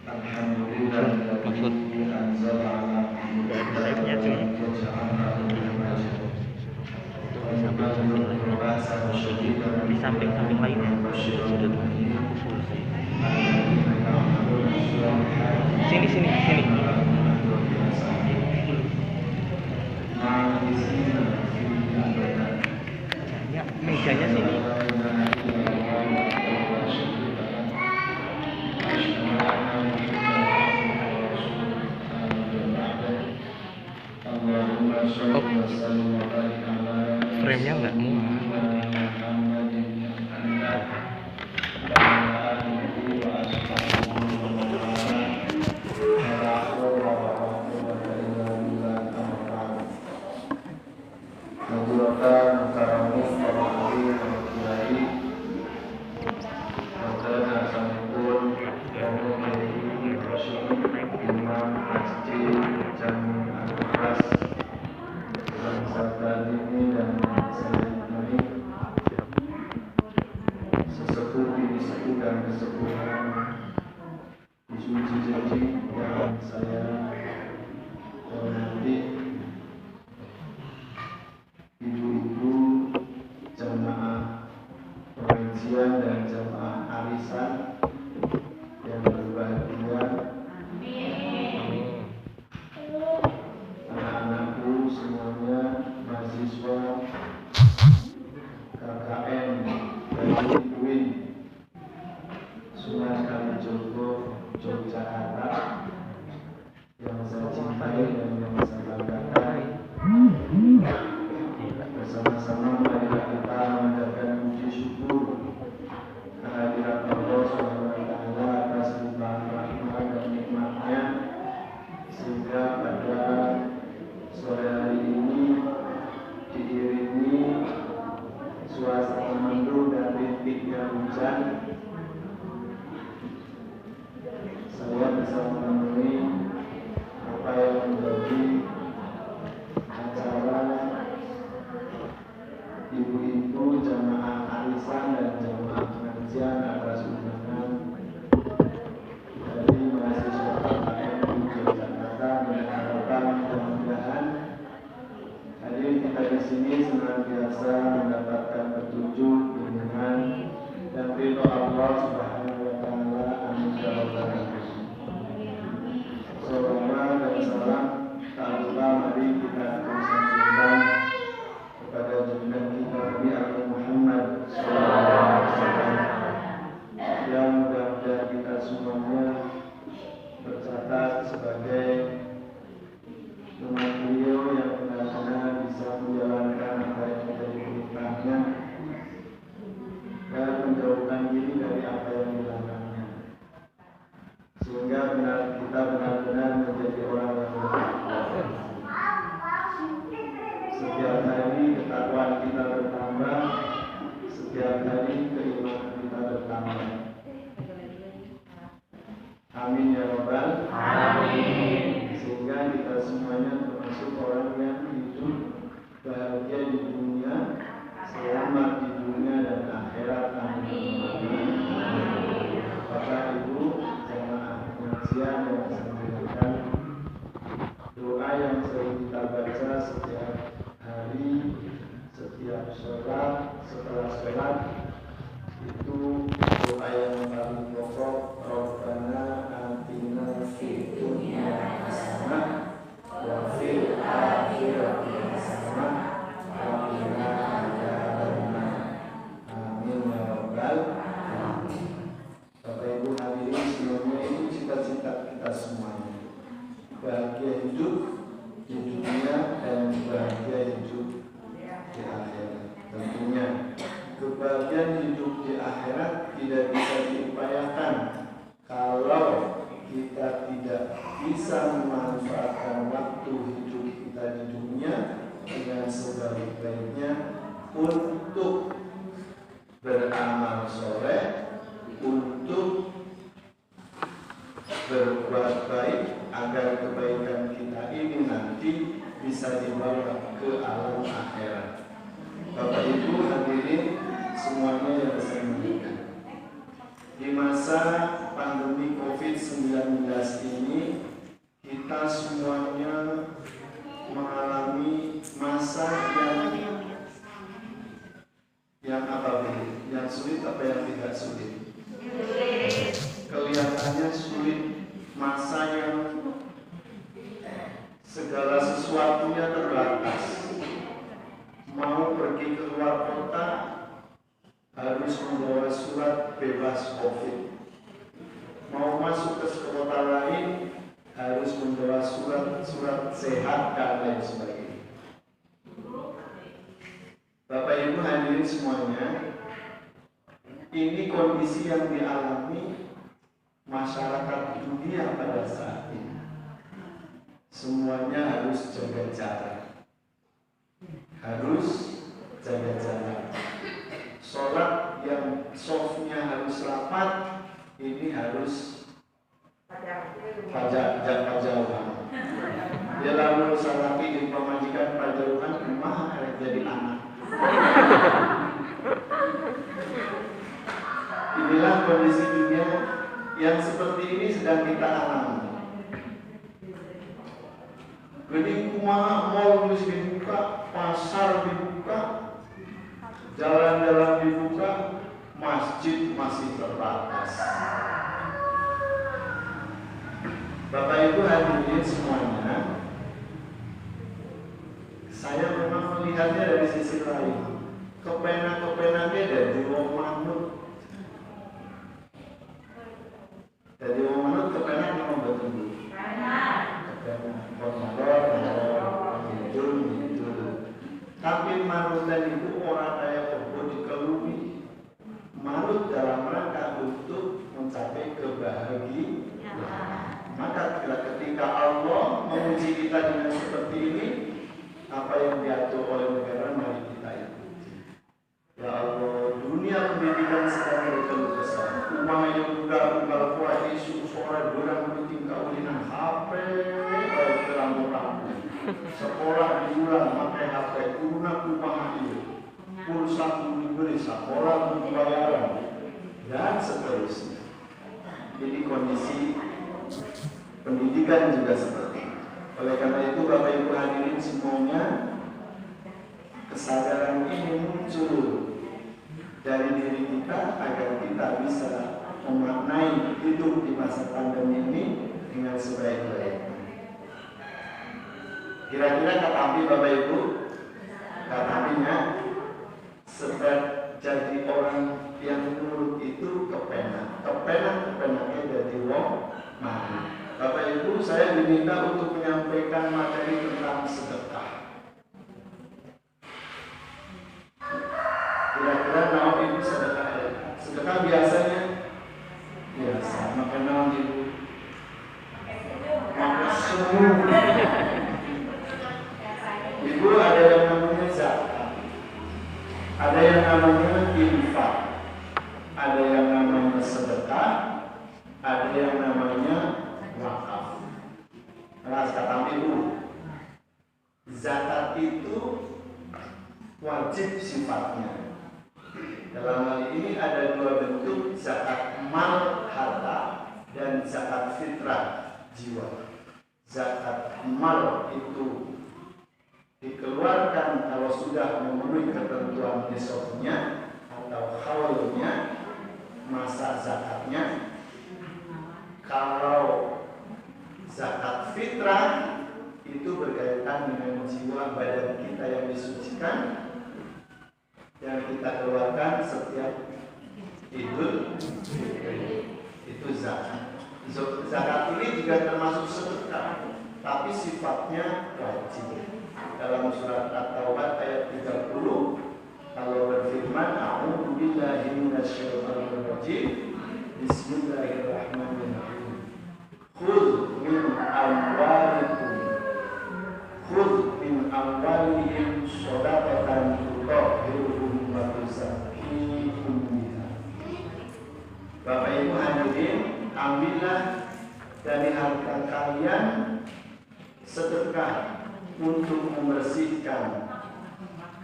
maksud live-nya cuy di samping lainnya sudah aku full sih. Sini ya, mejanya sini. Oh, frame-nya nggak muat. Dan jemaah arisan yang berbahagia, anak-anakku semuanya, mahasiswa KKN dari UIN Sunan Kalijogo, Yogyakarta, yang saya cintai dan yang saya banggakan. Bersama-sama marilah kita mengucapkan puji syukur kehadirat Allah SWT atas limpahan rahmat dan nikmatnya, sehingga pada sore hari ini diiringi suasana mendung dan rintiknya hujan, saya bisa memenuhi apa yang menjadi acara ibu-ibu jamaah arisan dan jamaah pengajian atas undangan dari mahasiswa KKN Yogyakarta, dengan harapan mudah-mudahan hadirin kita di sini senantiasa mendapatkan petunjuk, bimbingan dan ridho Allah Subhanahu wa Ta'ala. Amin ya rabbal alamin. Salawat dan salam tak lupa mari kita sampaikan kepada junjungan kita Nabi Muhammad SAW, yang mudah-mudahan kita semuanya tercatat sebagai umat beliau yang benar-benar bisa menjalankan apa yang menjadi perintahnya dan menjauhkan diri dari apa yang dilarangnya, sehingga kita benar-benar menjadi orang yang bertakwa. Setiap hari ketakwaan kita bertambah, setiap hari keimanan kita bertambah. Amin ya rabbal alamin. Sehingga kita semuanya termasuk orang yang hidup bahagia di dunia, selamat di dunia dan akhirat. Amin. Bapak Ibu jamaah pengajian yang saya muliakan, doa yang sering kita baca setiap hari, setiap sholat, setelah sholat, itu doa yang paling pokok. Rabbana atina fid dunya hasanah wa fil akhirati hasanah wa qina adzabannar. Amin ya rabbal alamin. Bapak Ibu hadirin semuanya, ini cita-cita kita semuanya, bahagia hidup di dunia dan bahagia hidup di akhirat. Tentunya kebahagiaan hidup di akhirat tidak bisa diupayakan kalau kita tidak bisa memanfaatkan waktu hidup kita di dunia dengan sebaik-baiknya untuk beramal soleh, untuk berbuat baik, agar kebaikan kita ini nanti bisa dibawa ke alam akhirat. Bapak Ibu hadirin semuanya yang saya muliakan, di masa pandemi COVID-19 ini kita semuanya mengalami masa yang apa Bu? Yang sulit apa yang tidak sulit? Kelihatannya sulit, masa yang segala sesuatunya terbatas. Mau pergi keluar kota harus membawa surat bebas COVID. Mau masuk ke kota lain harus membawa surat sehat dan lain sebagainya. Bapak Ibu hadirin semuanya, ini kondisi yang dialami masyarakat dunia pada saat ini. Semuanya harus jaga jarak. Harus jaga jarak. Sholat yang softnya harus rapat, ini harus pajauhan. Dia lalu salaki di pemajikan pajauhan, rumah jadi anak. Inilah kondisi dunia yang seperti ini sedang kita alami. Jadi mal harus dibuka, pasar dibuka, jalan-jalan dibuka, masjid masih terbatas. Bapak Ibu hadirin semuanya, saya memang melihatnya dari sisi lain. Kepenak-kepenaknya dari wong manut. Dari wong manut kepenak memang betul. Tapi manutan itu orang kaya perlu dikelumi. Manut dalam rangka untuk mencapai kebahagiaan. Maka ketika Allah menguji kita dengan seperti ini, apa yang diatur oleh negara mari kita ikuti. Ya Allah, dunia pendidikan sedang berkeluh kesah. Rumah yang buka kuat isu suara durang penting kaulinan HP, rambu-rambu. Sekolah diulang pakai HP, guna rumah itu, pulsa dibeli, sekolah pembayaran, dan seterusnya. Jadi kondisi pendidikan juga seperti itu. Oleh karena itu Bapak Ibu hadirin semuanya, kesadaran ini muncul dari diri kita agar kita bisa memaknai hidup di masa pandemi ini dengan sebaik-baiknya. Kira-kira kata Abi Bapak Ibu, kata Abinya sebab jadi orang yang nurut itu kepenaknya jadi wong mati. Bapak Ibu, saya diminta untuk menyampaikan materi tentang sedekah. Kira-kira naon Ibu sedekah ya? Sedekah biasanya biasa, maka naon Ibu? Maka semua. Ibu ada yang namanya zakat, ada yang namanya infak, ada yang namanya sedekah, ada yang namanya wakaf. Nah, kata Ibu, zakat itu wajib sifatnya. Dalam hal ini ada dua bentuk, zakat mal harta dan zakat fitrah jiwa. Zakat mal itu dikeluarkan kalau sudah memenuhi ketentuan nisabnya atau haulnya, masa zakatnya. Kalau zakat fitrah itu berkaitan dengan jiwa badan kita yang disucikan, yang kita keluarkan setiap Idul Fitri. Itu zakat. Zakat ini juga termasuk sedekah, tapi sifatnya wajib. Dalam surat At-Taubah ayat 30, Allah berfirman, A'udzu billahi minasyaitonir rajim. Bismillahirrahmanirrahim. Khudh min amwalihim shadaqatan tutahhiruhum wa tuzakkihim biha. Bapak Ibu hadirin, ambillah dari harta kalian sedekah untuk membersihkan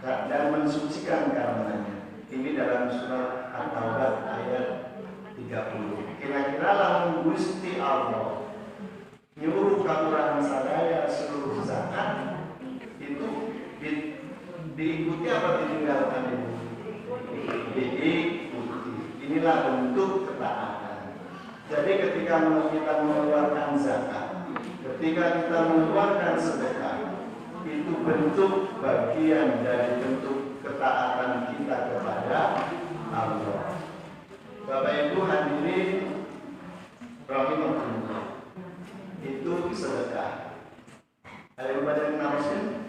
dan mensucikan karenanya. Ini dalam surat At-Taubah ayat 30. Kira-kira lamun Gusti Allah Inilah bentuk ketaatan. Jadi ketika kita mengeluarkan zakat, ketika kita mengeluarkan sedekah, itu bentuk bagian dari bentuk ketaatan kita kepada Allah. Bapak Ibu hadirin rahimahullah, itu sedekah. Ada yang baca yang namanya?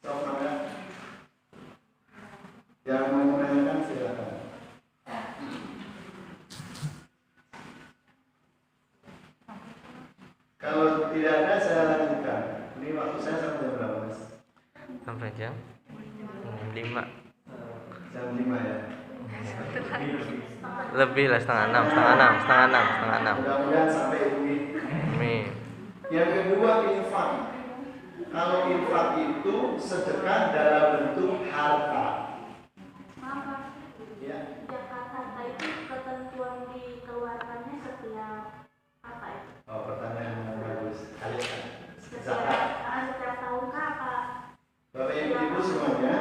Sok mana? Yang mau menanyakan silakan. Kalau tidak ada saya lanjutkan. Ini waktu saya sampai jam berapa, Mas? Sampai jam 5. Jam 5 ya. Lebih lah, setengah enam. Mudah-mudahan sampai ini. Amin. Yang kedua infak. Kalau infak itu sedekah dalam bentuk harta. Ya. Zakat harta itu ketentuan dikeluarkannya setiap apa itu? Oh, pertanyaan yang bagus. Setiap tahun kah apa? Bapak Ibu semuanya,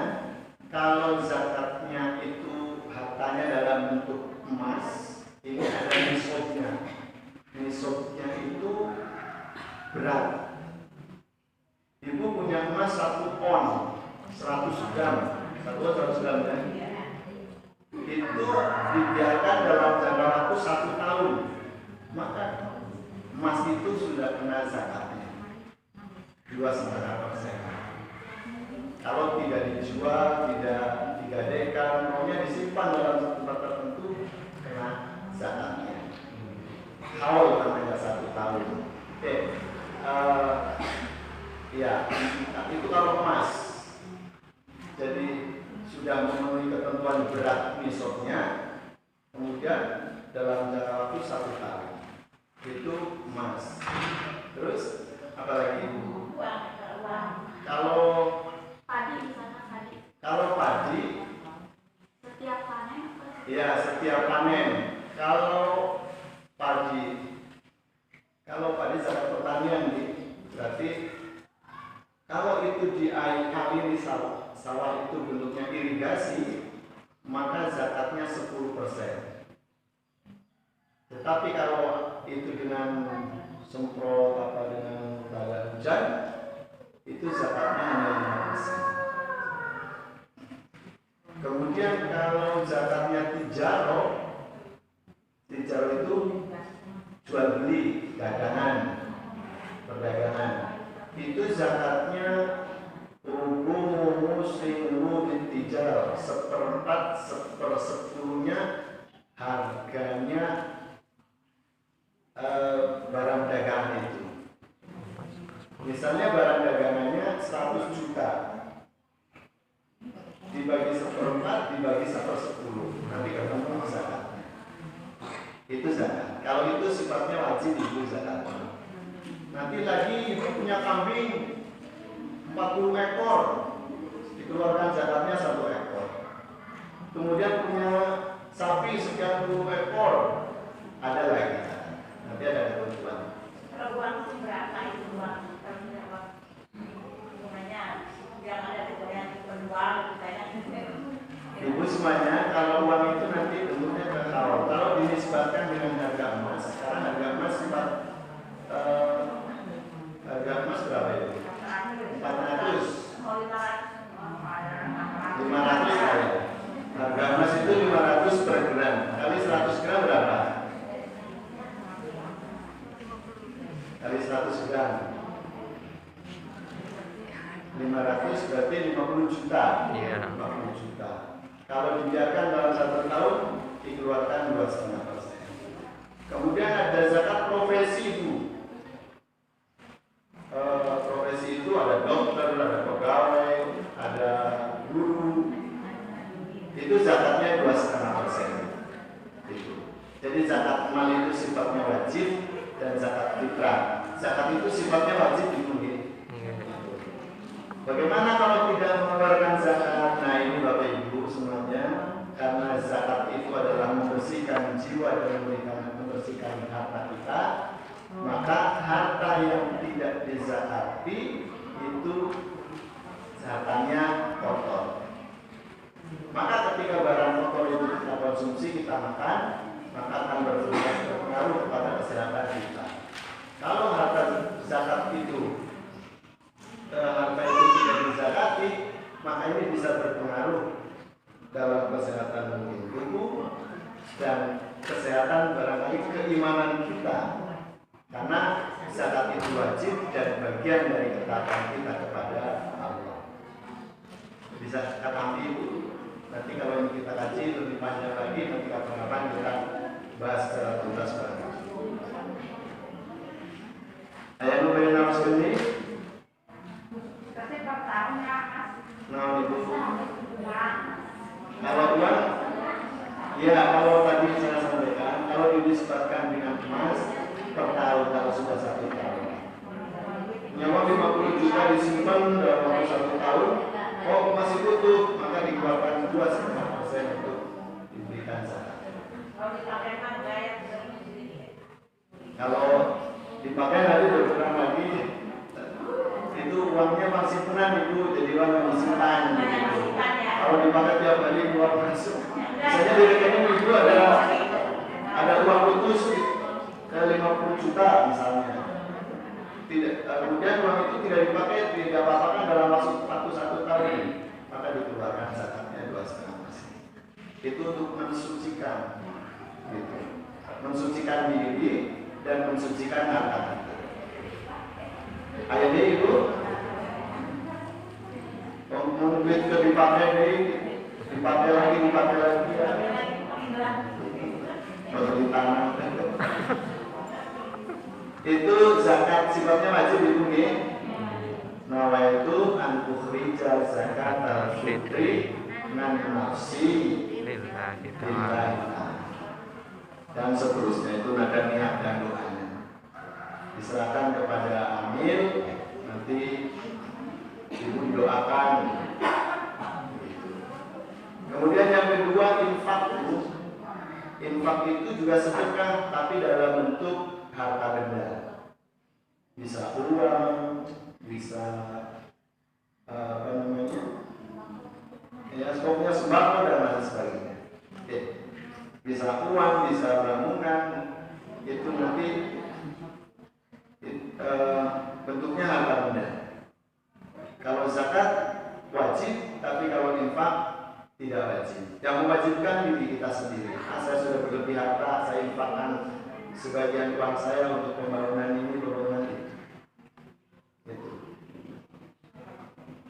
kalau zakatnya itu hartanya dalam bentuk emas, ini ada nisabnya. Nisabnya itu berat. Ibu punya emas 1 on, 100 gram, 100 gram ya. Itu dibiarkan dalam jangka waktu 1 tahun, maka emas itu sudah kena zakatnya 2,5%. Kalau tidak dijual, tidak digadaikan, maunya disimpan dalam satu tempat tertentu, kena zakatnya. Haul namanya 1 tahun. Oke, ya, itu kalau emas. Jadi sudah memenuhi ketentuan berat nisabnya, kemudian dalam jangka waktu 1 tahun. Itu emas. Terus apa lagi? Kalau Padi misalnya padi. Kalau padi, Setiap panen. ya setiap panen. Kalau padi zakat pertanian berarti kalau itu diairi sawah itu bentuknya irigasi, maka zakatnya 10%. Tetapi kalau itu dengan semprot dengan hujan, itu zakatnya hanya 5%. Kemudian kalau zakatnya tijarah itu jual beli, perdagangan, itu zakatnya rubuh muslimu tijarah, 1/4 1/10-nya harganya barang dagangan itu. Misalnya barang dagangannya 100 juta, dibagi 1/4 dibagi 1/10, nanti ketemu zakatnya. Itu zakat. Kalau itu sifatnya wajib itu zakat. Nanti lagi punya kambing 40 ekor, dikeluarkan zakatnya 1 ekor. Kemudian punya sapi sekian puluh ekor, ada lagi. Nanti ada ketentuan. Kalau uang itu berapa itu uang? Yang ada yang penjual misalnya. Ibu semuanya, kalau uang itu nanti bentuknya berkawal. Kalau dinisbatkan dengan harga emas, sekarang harga emas sifat harga emas berapa itu? 400, 500 kali. Harga emas itu 500 per gram. Kali 100 gram berapa? Kali 100 gram 500 berarti 50 juta. Iya. 50 juta. Kalau dibiarkan dalam 1 tahun dikeluarkan 2,5%. Kemudian ada zakat profesi itu. Profesi itu ada dokter, ada pegawai, ada guru. Itu zakatnya 2,5%. Jadi zakat mal itu sifatnya wajib dan zakat fitrah. Zakat itu sifatnya wajib dipenuhi. Bagaimana kalau tidak mengeluarkan zakat? Nah ini Bapak Ibu semuanya, karena zakat itu adalah membersihkan jiwa dan membersihkan harta kita, maka harta yang tidak dizakati itu hartanya kotor. Maka ketika barang kotor itu kita konsumsi, kita makan, maka akan berpengaruh kepada kesehatan kita. Kalau harta zakat itu tidak dizakati, maka ini bisa berpengaruh dalam kesehatan mungkin tubuh dan kesehatan barangkali keimanan kita, karena zakat itu wajib dan bagian dari ketaatan kita kepada Allah. Bisa kata Ibu, nanti kalau ini kita kaji lebih panjang lagi, nanti kapan-kapan kita bahas secara tuntas bareng. Ayat nomor 6 ini. Nah, Ibu. Kalau uang, ya kalau tadi saya sampaikan, kalau dinisbatkan dengan emas per tahun kalau sudah 1 tahun. Nyawa 50 juta disimpan dalam waktu 1 tahun, masih butuh, maka dikeluarkan 2,5% untuk diberikan zakat. Kalau dipakai nanti berkurang lagi, itu uangnya masih penan Ibu, jadi uang yang disimpan. Kalau dipakai tiap hari keluar masuk, misalnya di rekening Ibu ada uang putus ke 50 juta misalnya. Kemudian uang itu tidak dipakai, tidak apa-apa dalam waktu 1 tahun ini, maka dikeluarkan zakatnya 2,5%. Itu untuk mensucikan, gitu. Mensucikan diri dan mensucikan harta. Ayatnya Ibu, duit ke dipakai lagi ya. Beli tanah. Itu zakat sifatnya wajib Ibu nggih. Nawaitu an ukhrija zakat al-fitri nan nafsi lillahi dan seterusnya, itu nada niat dan doanya. Diserahkan kepada amil, nanti Ibu doakan. Kemudian yang kedua, infak. Infak itu juga sedekah, tapi dalam bentuk harta benda. Bisa uang, bisa ya pokoknya sembako dan lain sebagainya. Bisa uang, bisa bangunan, itu nanti bentuknya harta benda. Kalau zakat wajib, tapi kalau infak tidak wajib. Yang mewajibkan diri kita sendiri. Saya sudah berlebih harta, saya infakkan sebagian uang saya untuk pembangunan ini, pembangunan itu. Gitu.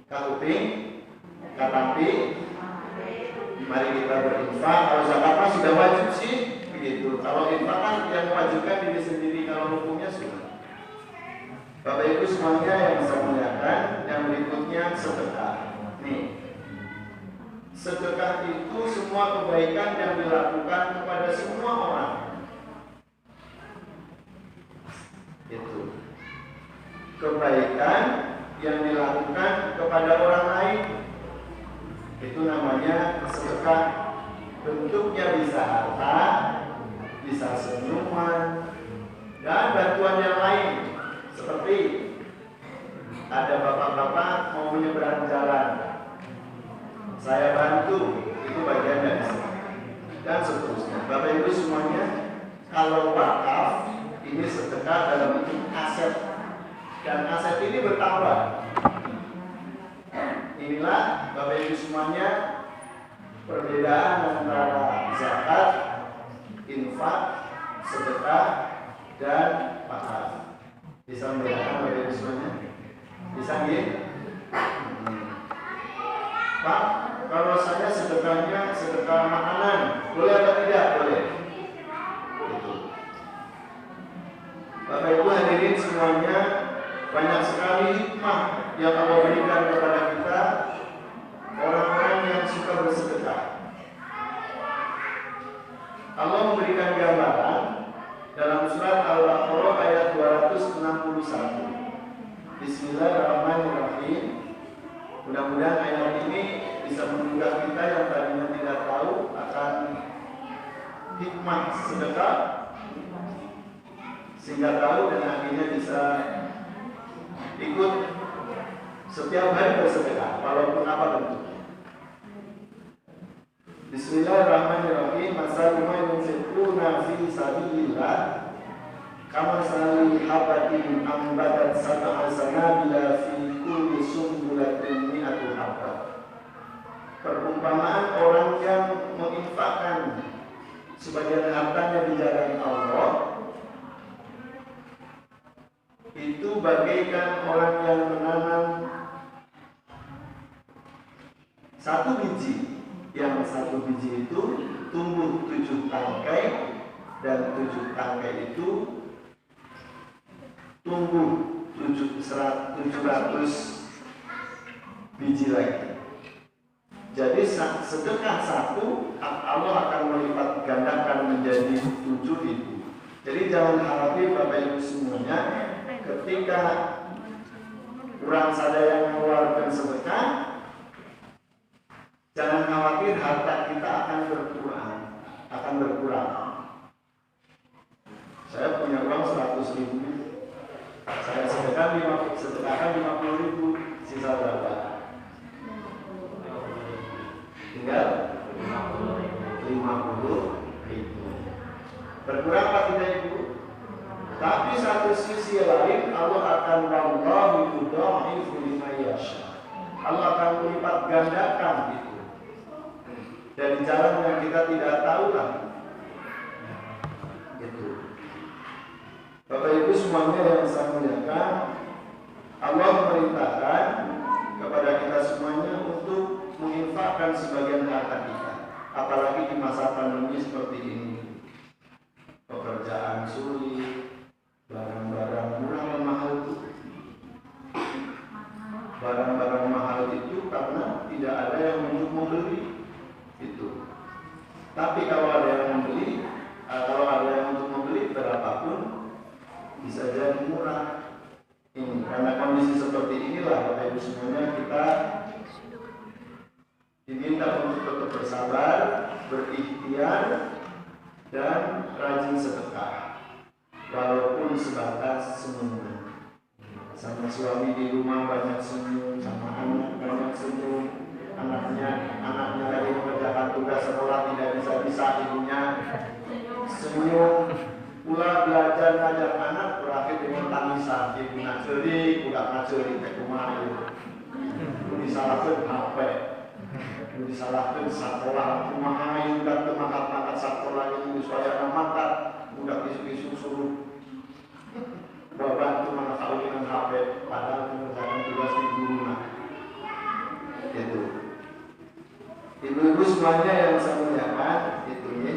Kapuping, katapi, mari kita berinfak. Kalau zakat sudah wajib sih, begitu. Kalau infak kan yang mewajibkan diri sendiri, kalau hukumnya sudah. Bapak Ibu semuanya yang saya muliakan, yang berikutnya sedekah. Nih, sedekah itu semua kebaikan yang dilakukan kepada semua orang. Itu kebaikan yang dilakukan kepada orang lain, itu namanya sedekah. Bentuknya bisa harta, bisa senyuman, dan bantuan yang lain. Seperti ada bapak-bapak mau menyeberang jalan, saya bantu, itu bagian dari sedekah. Dan seterusnya. Bapak Ibu semuanya, kalau wakaf ini sedekah dalam bentuk aset, dan aset ini bertambah. Inilah Bapak Ibu semuanya perbedaan antara zakat, infak, sedekah, dan wakaf. Bisa membedakan Bapak Ibu semuanya? Bisa nggih? Pak, kalau saya sedekahnya sedekah makanan, boleh atau tidak? Boleh. Itu. Bapak Ibu hadirin semuanya, banyak sekali hikmah yang Allah berikan kepada kita, orang-orang yang suka bersedekah. Allah memberikan gambaran dalam surat Al-Baqarah ayat 261. Bismillahirrahmanirrahim. Mudah-mudahan ayat ini bisa menunjukkan kita yang tadinya tidak tahu akan hikmah sedekah, sehingga tahu dan akhirnya bisa ikut setiap hari bersedekah, walaupun apa bentuknya. Bismillahirrahmanirrahim. Masalul yunfiquna fi sabilillah kamasali habatin ambatat sab'a sanabila fi kulli sumbulatin mi'atu habbat. Perumpamaan orang yang menginfakkan sebagian hartanya di jalan Allah itu bagaikan orang yang menanam satu biji, yang satu biji itu tumbuh 7 tangkai dan 7 tangkai itu tumbuh 700 biji lagi. Jadi sedekah satu Allah akan melipat gandakan menjadi 7.000. Jadi jangan khawatir Bapak Ibu semuanya, ketika kurang sadaya mengeluarkan sedekah, jangan khawatir harta kita akan berkurang. Saya punya uang 100.000, saya sedekahkan 50.000, sisa berapa? Tinggal 50.000. Berkurang apa tidak Ibu? Tapi satu sisi lain Allah akan wallahu yudha'ifu liman yasha. Allah akan melipat gandakan itu dari jalan yang kita tidak tahu lagi. Gitu. Bapak Ibu semuanya yang saya muliakan, Allah memerintahkan kepada kita semuanya untuk menginfakkan sebagian harta kita, apalagi di masa pandemi seperti ini. Pekerjaan sulit, barang-barang murah dan mahal itu. Barang-barang mahal itu karena tidak ada yang untuk membeli itu. Tapi kalau ada yang membeli, untuk membeli berapapun bisa jadi murah. Ini karena kondisi seperti inilah Bapak Ibu semuanya kita diminta untuk tetap bersabar, berikhtiar dan rajin sedekah, walaupun sebatas senyum. Sama suami di rumah banyak senyum, sama anak banyak senyum. Anaknya lagi mengerjakan tugas sekolah tidak bisa ibunya senyum. Pula belajar ngajar anak berakhir dengan tangisan. Ibu ngajari, budak ngajari ke rumah itu. Disalahkan HP, disalahkan sekolah, rumah ayu dan temangkat-mangkat sekolah ini supaya amanat, budak isu-isu suruh bantu mengetahui dengan HP, padahal mengerjakan tugas di rumah. Itu. Ibu-ibu semuanya yang saya muliakan, itu ya.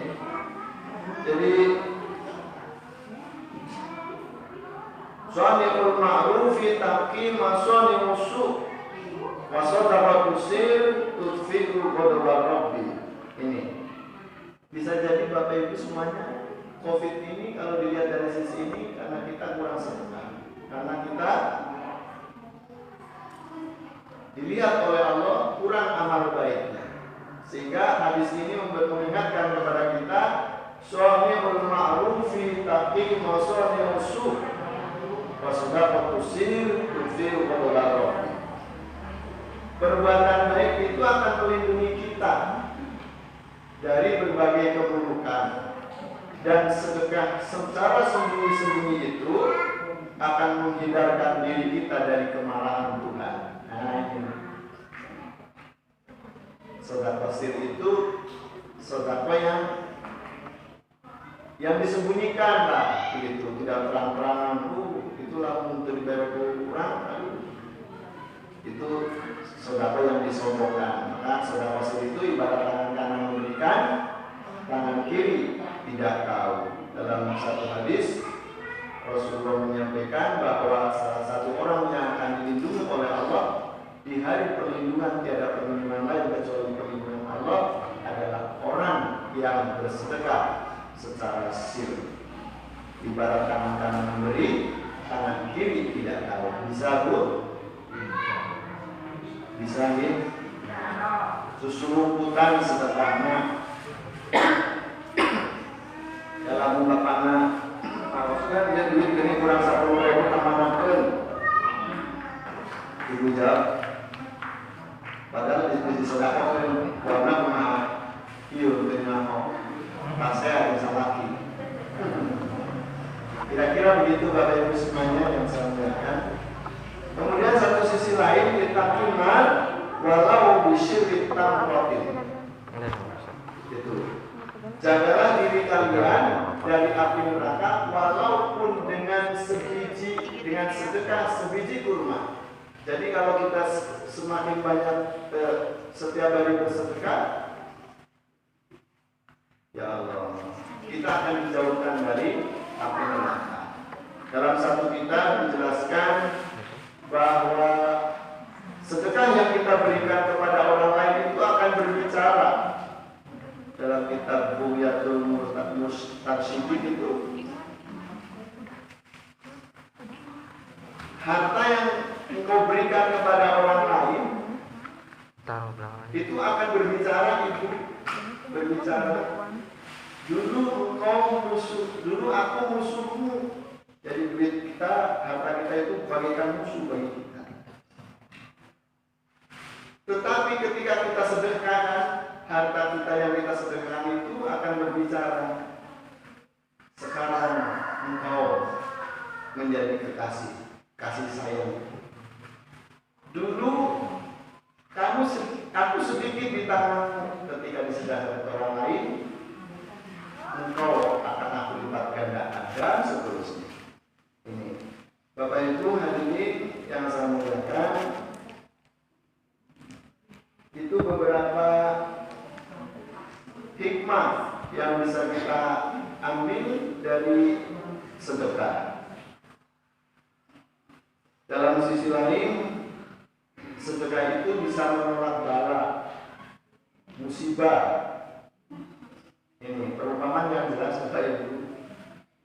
Jadi Shani'ul ma'rufi taqi masani musuh wa sadaqatu sir tudfi'u ghadab rabbi. Ini bisa jadi Bapak Ibu semuanya, Covid ini kalau dilihat dari sisi ini karena kita kurang sedekah, karena kita dilihat oleh Allah kurang amal baiknya, sehingga hadis ini mengingatkan kepada kita Shani'ul ma'rufi taqi masani musuh wasudaqatu sir tudfi'u ghadab rabbi. Perbuatan baik itu akan melindungi kita dari berbagai keburukan, dan sedekah secara sembunyi-sembunyi itu akan menghindarkan diri kita dari kemarahan Tuhan. Nah ini sedekah sir itu sedekah yang disembunyikan lah, begitu, tidak terang-terangan. Itulah untuk dibayar kurang, itu sedekah yang disombongkan. Maka sedekah sir itu ibarat tangan kanan memberikan, tangan kiri tidak tahu. Dalam satu hadis Rasulullah menyampaikan bahwa salah satu orang yang akan dilindungi oleh Allah di hari perlindungan, tiada perlindungan lain kecuali perlindungan Allah, adalah orang yang bersedekah secara sir. Ibarat tangan kanan memberi, tangan kiri tidak tahu. Bisa Bu? Bisa nih? Susulumputan sedekahnya dalam ungkapannya, maksudnya dia duit ini kurang 10.000 tambahan. Ibu jawab, padahal di sedekah warna mahal. Nahok. Nah, saya bisa lagi. Kira-kira begitu Bapak Ibu semuanya yang saya muliakan. Kemudian satu sisi lain kita iman walau bisyirik tamrotin. Itu. Jagalah diri kalian dari api neraka walaupun dengan sedekah sebiji kurma. Jadi kalau kita semakin banyak setiap hari bersedekah, ya Allah, kita akan dijauhkan dari api neraka. Dalam satu kitab dijelaskan bahwa sedekah yang kita berikan kepada orang lain itu akan berbicara. Dalam kitab Bughyatul Mustarsyidin itu, harta yang engkau berikan kepada orang lain itu akan berbicara. Ibu berbicara, dulu aku musuhmu. Jadi duit kita, harta kita itu bagaikan musuh bagi kita. Tetapi ketika kita sedekahkan, harta kita yang kita sedekahkan itu akan berbicara. Sekarang engkau menjadi kasih sayang. Dulu aku sedikit di tanganmu, ketika disedekahkan orang lain, engkau akan aku lipat gandakan dan seterusnya. Ini Bapak Ibu hadirin yang saya muliakan, itu beberapa hikmah yang bisa kita ambil dari sedekah. Dalam sisi lain, sedekah itu bisa menolak bala, musibah. Ini perumpamaan yang jelas Bapak Ibu.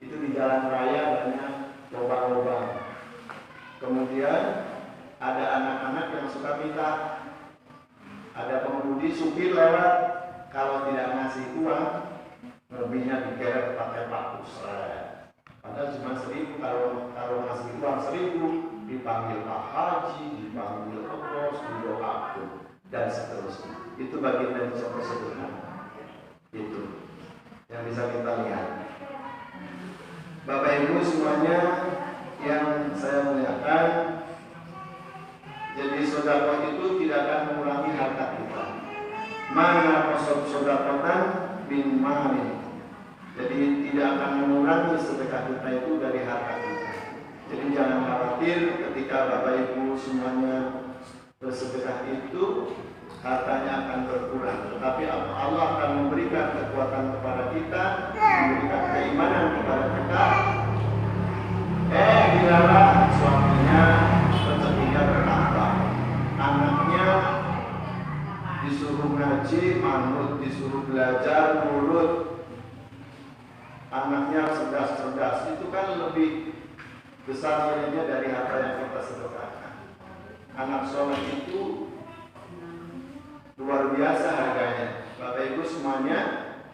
Itu di jalan raya banyak lubang-lubang. Kemudian ada anak-anak yang suka minta. Ada pengemudi supir lewat, kalau tidak ngasih uang, mobilnya digeret pakai paku. Padahal cuma 1.000, kalau ngasih uang 1.000, dipanggil Pak Haji, dipanggil Bos, didoakan, dan seterusnya. Itu bagian dari contoh sederhana. Itu yang bisa kita lihat. Bapak Ibu semuanya yang saya muliakan, jadi sedekah itu tidak akan mengurangi harta kita. Mana kosong sedekahkan bin malin. Jadi tidak akan mengurangi sedekah kita itu dari harta kita. Jadi jangan khawatir ketika Bapak Ibu semuanya bersedekah itu hartanya akan berkurang. Tetapi Allah akan memberikan kekuatan kepada kita, memberikan keimanan kepada kita. Bilalah suaminya rezekinya bertambah, anaknya disuruh ngaji, manut, disuruh belajar, nurut, anaknya cerdas-cerdas, itu kan lebih besar nilainya dari harta yang kita sedekahkan. Anak soleh itu luar biasa harganya, Bapak Ibu semuanya.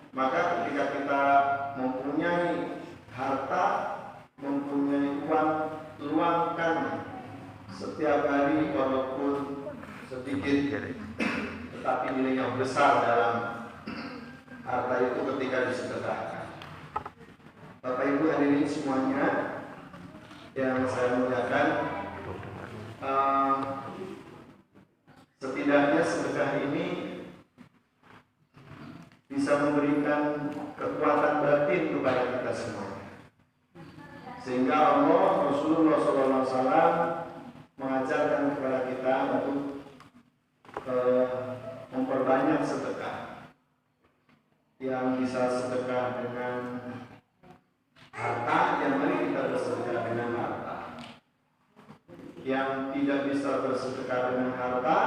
Maka ketika kita mempunyai harta, mempunyai uang, luangkan setiap hari walaupun sedikit, tetapi nilainya besar dalam harta itu ketika disedekahkan. Bapak Ibu hadirin semuanya yang saya muliakan, setidaknya sedekah ini bisa memberikan kekuatan batin kepada kita semua. Sehingga Allah, Rasulullah SAW mengajarkan kepada kita untuk memperbanyak sedekah. Yang bisa sedekah dengan harta, yang mari kita bersedekah dengan harta. Yang tidak bisa bersedekah dengan harta,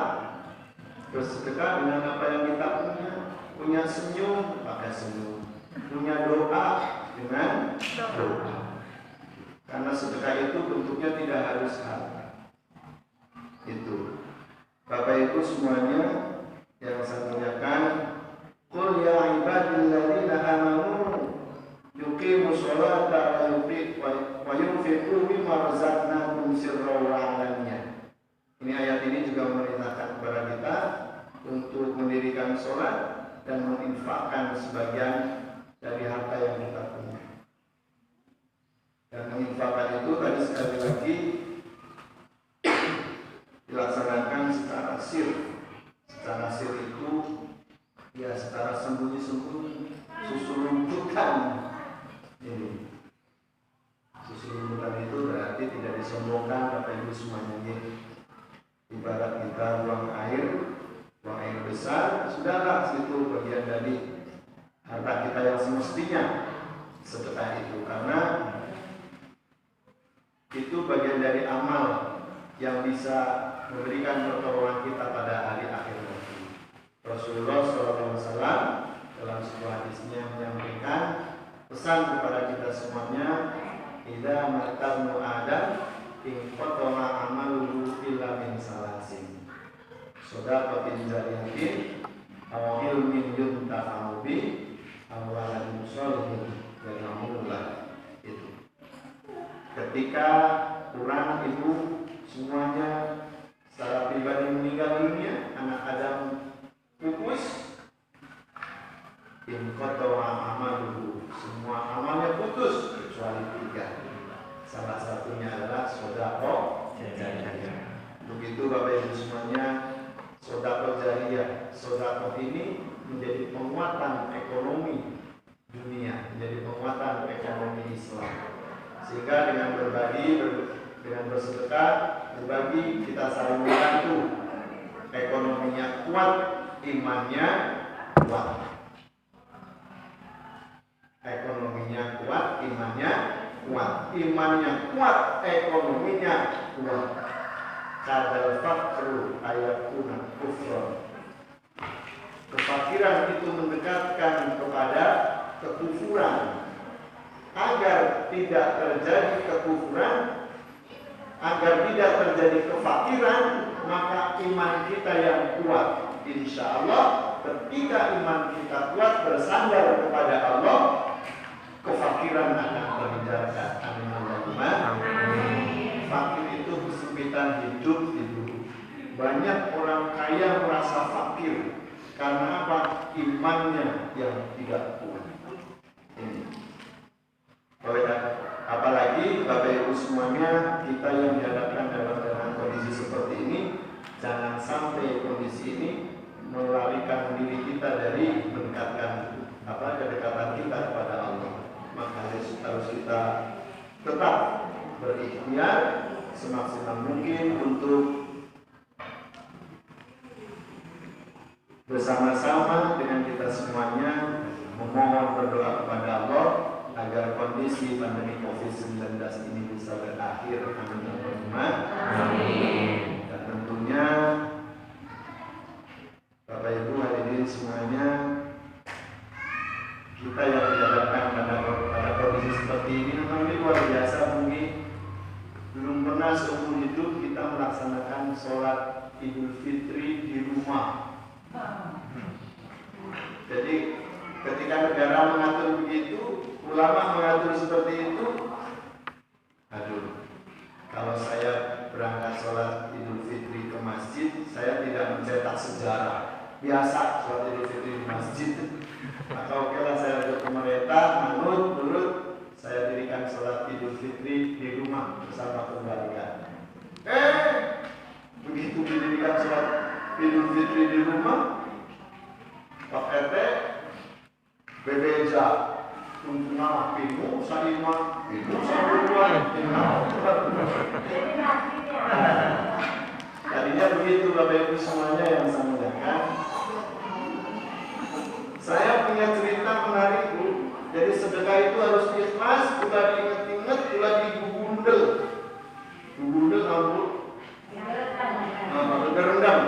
bersedekah dengan apa yang kita punya. Punya senyum, pakai senyum. Punya doa, dengan doa. Karena sedekah itu bentuknya tidak harus harta. Itu Bapak Ibu semuanya yang saya muliakan, qul ya ibadilladzina amanu yuqimus sholata wa yunfiqu mimma razaqnahum sirran wa alaniyah. Ini ayat ini juga memerintahkan kepada kita untuk mendirikan sholat dan menginfakkan sebagian dari harta yang kita punya. Dan menginfakkan itu tadi sekali lagi dilaksanakan secara sir. Secara sir itu ya secara sembunyi-sembunyi, susulumputan. Ini susulumputan itu berarti tidak disombongkan Bapak Ibu semuanya. Ibarat kita buang air besar, sudahlah situ bagian dari harta kita yang semestinya sedekah itu, karena itu bagian dari amal yang bisa memberikan pertolongan kita pada hari akhir nanti. Rasulullah SAW dalam sebuah hadisnya menyampaikan pesan kepada kita semuanya, idza matabnu adam in qatama amaluhu illa min salasin, shadaqatin jariyatin aw ilmin yuntafa'u bi aw waladin sholihin yad'ulah. Itu ketika orang ibu semuanya secara pribadi meninggal dunia, anak Adam pupus, in qatama amaluhu, semua amalnya putus kecuali 3. Salah satunya adalah sodako jariyah. Begitu Bapak Ibu semuanya, sodako jariyah, sodako ini menjadi penguatan ekonomi dunia, menjadi penguatan ekonomi Islam. Sehingga dengan berbagi, dengan bersedekah, berbagi, kita saling membantu. Ekonominya kuat, imannya kuat. Ekonominya kuat, imannya kuat, imannya kuat, ekonominya kuat. Kadal fakru ayakuna kufron. Kefakiran itu mendekatkan kepada kekufuran. Agar tidak terjadi kekufuran, agar tidak terjadi kefakiran, maka iman kita yang kuat, insya Allah ketika iman kita kuat bersandar kepada Allah, kefakiran akan terhindarkan. Amin. Fakir itu kesempitan hidup itu. Banyak orang kaya merasa fakir karena apa? Imannya yang tidak kuat. Apalagi Bapak Ibu semuanya, kita yang dihadapkan dalam kondisi seperti ini, jangan sampai kondisi ini melarikan diri kita dari mendekatkan kedekatan kita kepada Allah. Maka harus kita tetap berikhtiar semaksimal mungkin untuk bersama-sama dengan kita semuanya memohon berdoa kepada Allah agar kondisi pandemi COVID-19 ini bisa berakhir. Amin. Dan tentunya Bapak Ibu hadirin semuanya, kita yang dihadapkan pada kondisi seperti ini memang luar biasa. Mungkin belum pernah seumur hidup kita melaksanakan sholat Idul Fitri di rumah. Jadi ketika negara mengatur begitu, ulama mengatur seperti itu, kalau saya berangkat sholat Idul Fitri ke masjid, saya tidak mencetak sejarah. Biasa sholat Idul Fitri di masjid. Maka okelah saya ke pemerintah, menurut saya dirikan sholat Idul Fitri di rumah bersama keluarga. Begitu didirikan sholat Idul Fitri di rumah, Pak RT bebeja tuntunah pinu saima pinu sabuan tadinya begitu Bapak Ibu semuanya yang saya muliakan. Saya punya cerita menarik Bu. Jadi sedekah itu harus ikhlas, udah diinget-inget, udah digugundel. Gugundel Bu. Rendam.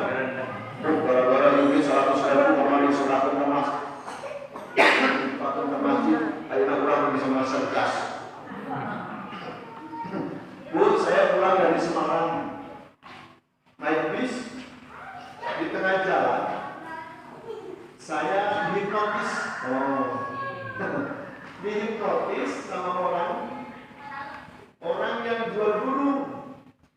Gara-gara ini 100.000 kemarin sholat ke masjid, akhirnya kurang bisa masuk gas. Bu, saya pulang dari Semarang, naik bis, di tengah jalan, saya dihipnotis. Dihipnotis sama orang yang jual burung.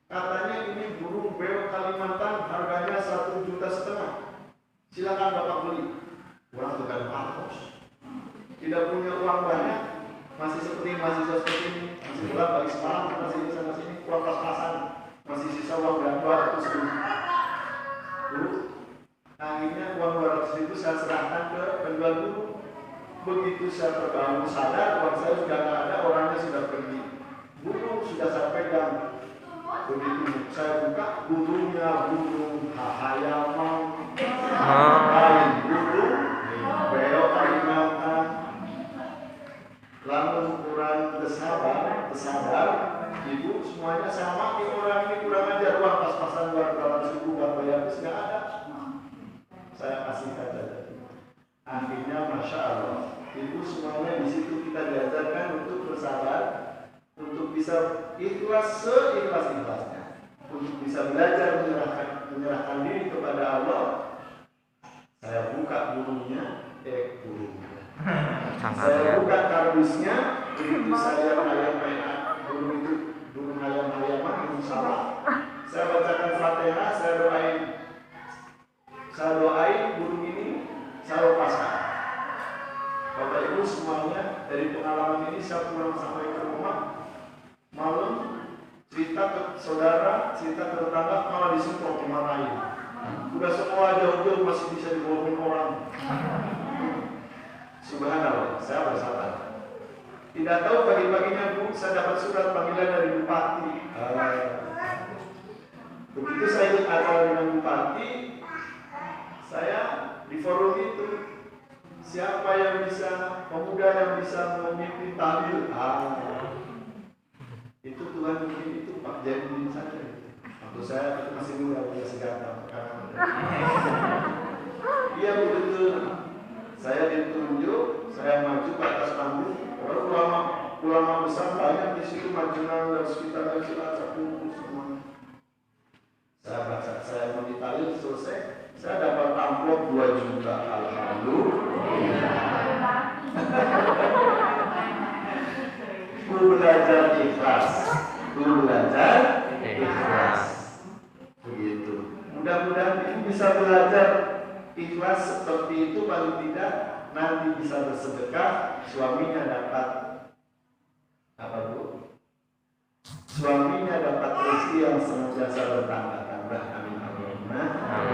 Katanya ini burung beo Kalimantan, harganya 1,5 juta. Silakan Bapak beli. Kurang masih seperti mahasiswa seperti ini, masih pulang bagi semalam, masih di sana sini, kurang pas-pasan, masih sisa uang dan 200.000. Guru, akhirnya uang 200.000 saya serahkan ke penjual guru. Begitu saya terbangun sadar, uang saya sudah tidak ada, orangnya sudah pergi. Guru sudah saya pegang. Begitu saya buka, gurunya guru Hayamang, lain guru, belok Kalimantan. Lalu kurang tersadar, ibu semuanya sama, ini orang ini kurang ajar, uang pas-pasan 200.000 buat bayar, nggak ada. Saya kasih saja. Akhirnya Masya Allah, ibu semuanya di situ kita diajarkan untuk bersabar, untuk bisa ikhlas seikhlas-ikhlasnya, untuk bisa belajar menyerahkan diri kepada Allah. Saya buka gurunya, gurunya. Saya buka kardusnya, begitu saya hayam-hayam guru itu, guru hayam-hayaman, salah. Saya bacakan Fatihah, saya doain guru ini, saya lepaskan. Bapak Ibu semuanya, dari pengalaman ini saya pulang sampai ke rumah, malam cerita ke saudara, cerita ke tetangga, malah disemprot, dimarahin. Udah semua jauh-jauh masih bisa dibohongin orang. Subhanallah, saya bersabar. Tidak tahu pagi-paginya Bu, saya dapat surat panggilan dari Bupati. Begitu saya ikut acara dengan Bupati, saya di forum itu, siapa yang bisa, pemuda yang bisa memimpin tahlil? Itu Tuhan mungkin itu Pak Jainuddin saja. Waktu saya itu masih muda, udah segantang. Iya betul. Saya ditunjuk, saya maju ke atas panggung. Ulama besar banyak di situ, Majunan dan sekitarnya Cilacap semua. Saya baca, saya mau ditahlil selesai, saya dapat amplop 2 juta. Alhamdulillah. Ku belajar ikhlas. Begitu. Mudah-mudahan ibu bisa belajar ikhlas seperti itu, paling tidak nanti bisa bersedekah, suaminya dapat apa Bu? Suaminya dapat rezeki yang senantiasa bertambah-tambah. Amin Allahumma.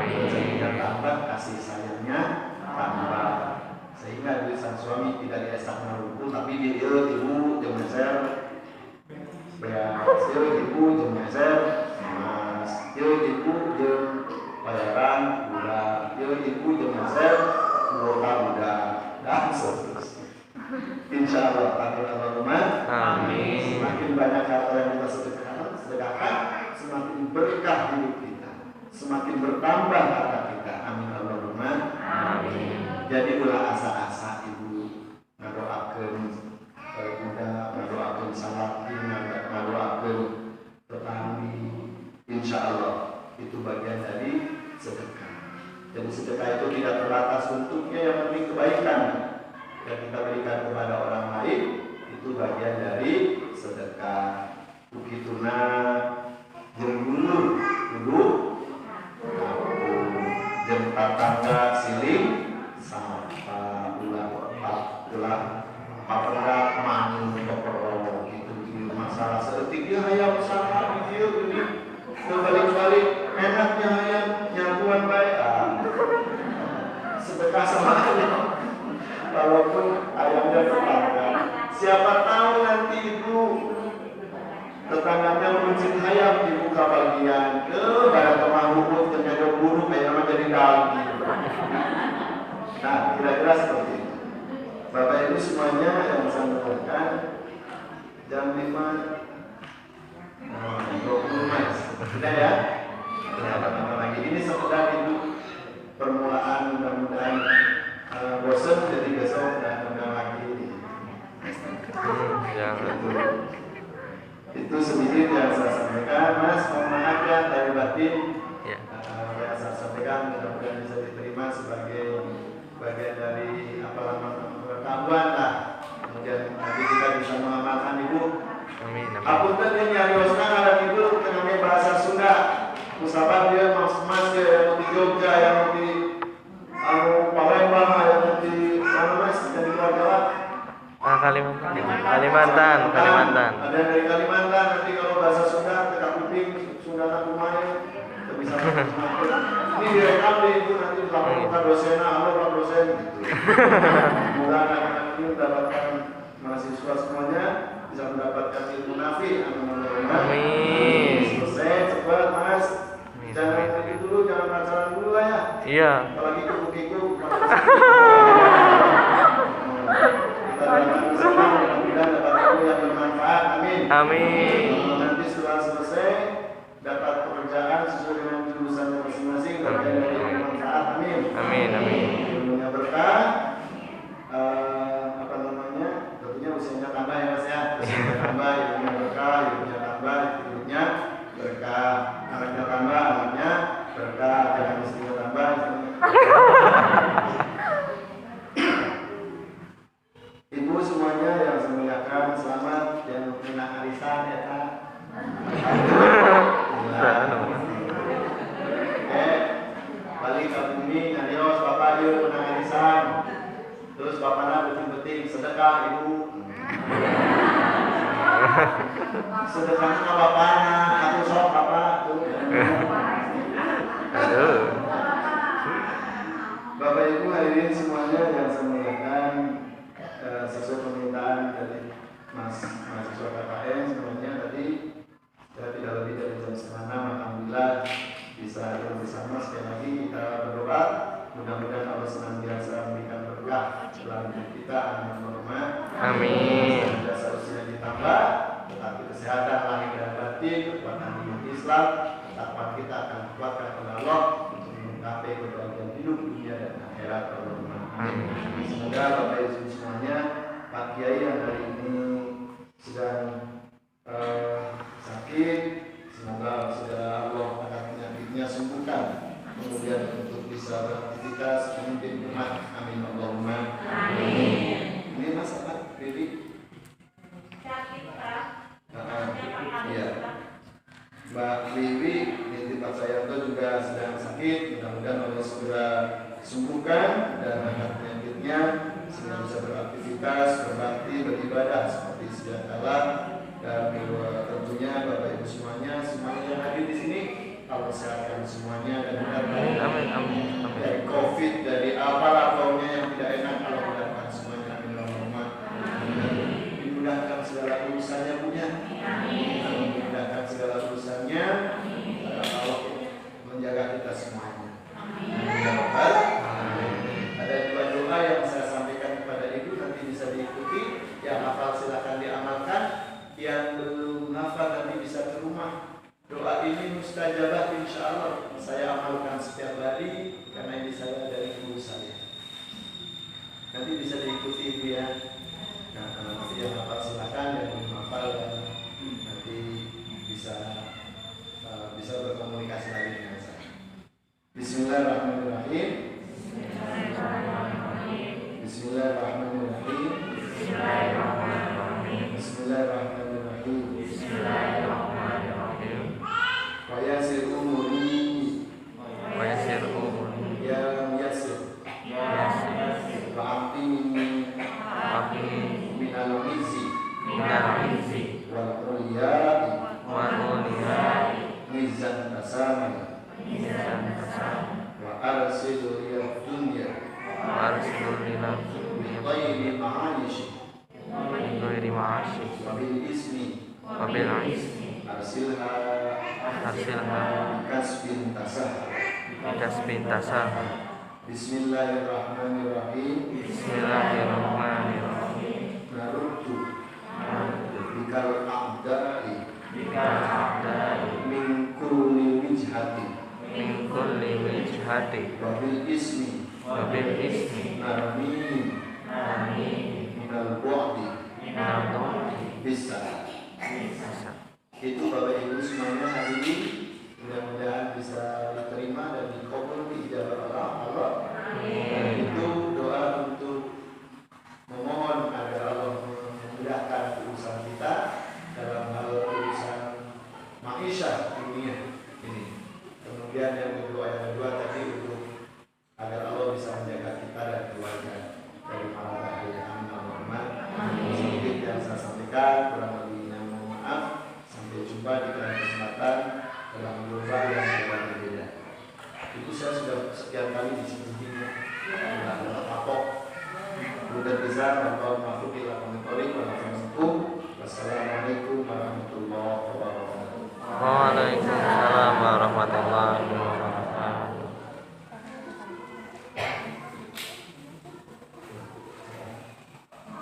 Rezekinya tambah, kasih sayangnya tambah. Sehingga sang suami tidak diasak merukul, tapi dia ibu jemeser, ibu jemeser, mas, ibu jem bayaran gula, ibu jemeser, kuota muda, dan seterusnya. Insya Allah, amin. Semakin banyak harta yang kita sedekahkan, semakin berkah hidup kita, semakin bertambah harta kita. Amin Allahumma. Amin. Jadi ulah asa-asa ibu ngadoakeun muda, ngadoakeun salatin, ngadoakeun tetanggi. Insya Allah itu bagian dari sedekah. Jadi sedekah itu tidak terbatas bentuknya, yang penting kebaikan yang kita berikan kepada orang lain itu bagian dari sedekah. Begituna jeung dulu jeung tatangga siling sampah ulah paperak manyu pepero gitu masalah seetik ya hayang usaha gitu ini balik-balik enaknya hayang nyaguan baik sedekah sama aja. Walaupun ayamnya tetangga, siapa tahu nanti ibu tetangganya mencit hayam dibuka bagian ke barang kemahubut ternyata buruk kayak nama jadi daging. Nah kira-kira seperti itu. Bapak Ibu semuanya yang saya sampaikan jam 5 sudah ya. Apa lagi ini sekedar itu permulaan, mudah-mudahan bosan jadi besok dan undang lagi. Itu sedikit yang saya sampaikan, Mas. Mohon maaf ya, dari batin yang saya sampaikan mudah-mudahan bisa diterima sebagai bagian dari pengetahuan lah. Kemudian nanti kita bisa mengamalkan Ibu. Amin. Apunten yang nyarioskan ada Ibu dengan bahasa Sunda. Musabah dia mas dia yang di Jogja, yang di Palembang, yang di mana Mas, yang di luar Jawa. Kalimantan. Kalimantan. Ada yang dari Kalimantan, nanti kalau bahasa Sunda, Teka Kuping, Sunda Nakumaya, kita bisa ini direkam deh itu nanti dilaporkan dosennya, halo Pak dosen, gitu. Semoga anak-anak ini mendapatkan mahasiswa semuanya bisa mendapatkan ilmu nafi, Amin. Selesai, cepat Mas. Jangan pergi dulu, jangan pacaran dulu lah ya. Iya. Apalagi kuku-kuku. Kita doakan bersama mudah-mudahan dapat ilmu yang bermanfaat. Amin. Amin. Nanti setelah selesai dapat pekerjaan sesuai dengan jurusan masing-masing terkait dari bermanfaat. Amin. Amin. Ilmunya berkah. Apa namanya? Tentunya usianya tambah ya Mas ya. Usianya tambah, ilmunya berkah, ilmunya tambah, ilmunya berkah. Anaknya tambah, anaknya berkah. Jangan istrinya tambah. Ibu semuanya yang saya muliakan, selamat dan menang arisan ya Kak. Balik ke bumi, adios Bapak yuk menang arisan. Terus Bapaknya beting-beting sedekah Ibu. Sedekahnya ke Bapaknya, aku sok Bapak tuh. Aduh. Bapak Ibu hadirin semuanya yang saya muliakan, sesuai permintaan dari mahasiswa KKN sebenarnya tadi ya tidak lebih dari jam 5:30. Alhamdulillah bisa hadir bersama. Sekali lagi kita berdoa mudah-mudahan Allah senantiasa memberikan berkah dalam hidup kita. Amin. Amin. Seharusnya ditambah, tetapi kesehatan lahir dan batin, kekuatan iman Islam, takwa kita akan kuatkan oleh Allah untuk menggapai kebahagiaan hidup dunia dan akhirat. Amin. Semoga Bapak Ibu semuanya, Pak Kiai yang hari ini sedang sakit, semoga segera Allah akan penyakitnya sembuhkan, kemudian untuk bisa beraktivitas memimpin umat. Amin Allahumma amin. Ini Mas apa? Bibi? Iya. Mbak Wiwi binti Pak Sayanto juga sedang sakit, mudah-mudahan Allah segera sembuhkan dan angkat penyakitnya sehingga bisa beraktivitas, berbakti, beribadah seperti sedia kala. Dan tentunya Bapak Ibu semuanya yang hadir di sini Allah sehatkan semuanya dan Amin. dari COVID, dari apalah baunya yang tidak enak Allah mudahkan semuanya. Amin Allahumma. Dimudahkan segala urusannya punya. Dimudahkan segala urusannya. Allah menjaga kita semuanya. Ada dua doa yang saya sampaikan kepada Ibu, nanti bisa diikuti. Yang hafal silakan diamalkan, yang belum hafal nanti bisa ke rumah. Doa ini mustajabah insya Allah. Saya amalkan setiap hari karena ini saya dari guru saya. Nanti bisa diikuti Ibu ya. Nah, nanti yang hafal silakan, yang belum hafal nanti bisa berkomunikasi lagi dengan saya. Bismillahirrahmanirrahim. Bismillahirrahmanirrahim. Wa yasir umuri ya yasir wa aqini minal izzi wal uliyai mizan tasami wa arsidu liyad dunya bi ghairi ma'ashi wa bil ismi arsilha kasbin tasahha. Bismillahirrahmanirrahim. Naruddu bikal a'da'i min kulli wijhati wa bil ismi narmi minal bu'di bisa. Itu Bapak Ibu semuanya hari ini mudah-mudahan